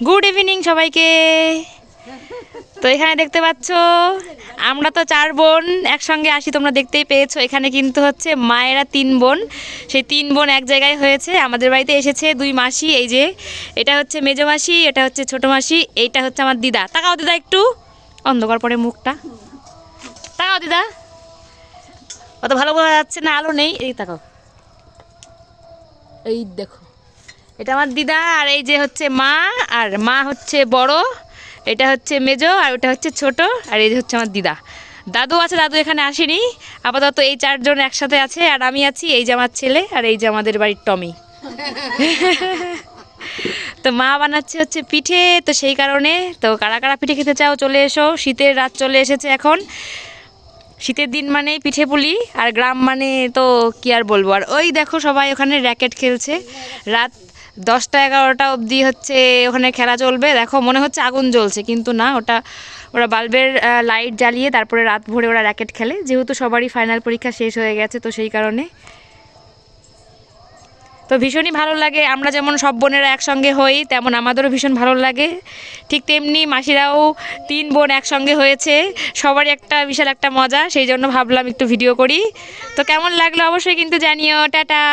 Good evening সবাইকে। তো এখানে দেখতে পাচ্ছ আমরা তো 4 বোন একসঙ্গে আসি, তোমরা দেখতেই পেয়েছো। এখানে কিন্তু হচ্ছে মায়েরা 3 বোন, সেই 3 বোন এক জায়গায় হয়েছে। আমাদের বাড়িতে এসেছে 2 মাসি, এই যে এটা হচ্ছে মেজো মাসি, এটা হচ্ছে ছোট মাসি, এইটা হচ্ছে আমার দিদা। তাকাও দিদা, একটু অন্ধকার পরে মুখটা তাকাও দিদা, অত ভালো বোঝা যাচ্ছে না, আলো নেই। এই তাকাও, এই দেখো এটা আমার দিদা। আর এই যে হচ্ছে মা, আর মা হচ্ছে বড়, এটা হচ্ছে মেজো, আর ওটা হচ্ছে ছোট, আর এই যে হচ্ছে আমার দিদা। দাদু আছে, দাদু এখানে আসেনি। আপাতত এই 4 জন একসাথে আছে, আর আমি আছি। এই যে আমার ছেলে, আর এই যে আমাদের বাড়ির টমি। তো মা বানাচ্ছে হচ্ছে পিঠে, তো সেই কারণে তো কারা কারা পিঠে খেতে চাও চলে এসো। শীতের রাত চলে এসেছে এখন, শীতের দিন মানে পিঠে পুলি, আর গ্রাম মানে তো কি আর বলবো। আর ওই দেখো সবাই ওখানে র্যাকেট খেলছে, রাত 10টা-11টা অবধি হচ্ছে ওখানে খেলা চলবে। দেখো মনে হচ্ছে আগুন জ্বলছে, কিন্তু না, ওরা বাল্বের লাইট জ্বালিয়ে তারপরে রাত ভরে ওরা র্যাকেট খেলে, যেহেতু সবারই ফাইনাল পরীক্ষা শেষ হয়ে গেছে, তো সেই কারণে। তো ভীষণই ভালো লাগে, আমরা যেমন সব বোনেরা একসঙ্গে হই তেমন আমাদেরও ভীষণ ভালো লাগে। ঠিক তেমনি মাসিরাও 3 বোন একসঙ্গে হয়েছে, সবারই একটা বিশাল একটা মজা, সেই জন্য ভাবলাম একটু ভিডিও করি। তো কেমন লাগলো অবশ্যই কিন্তু জানিও। টাটা।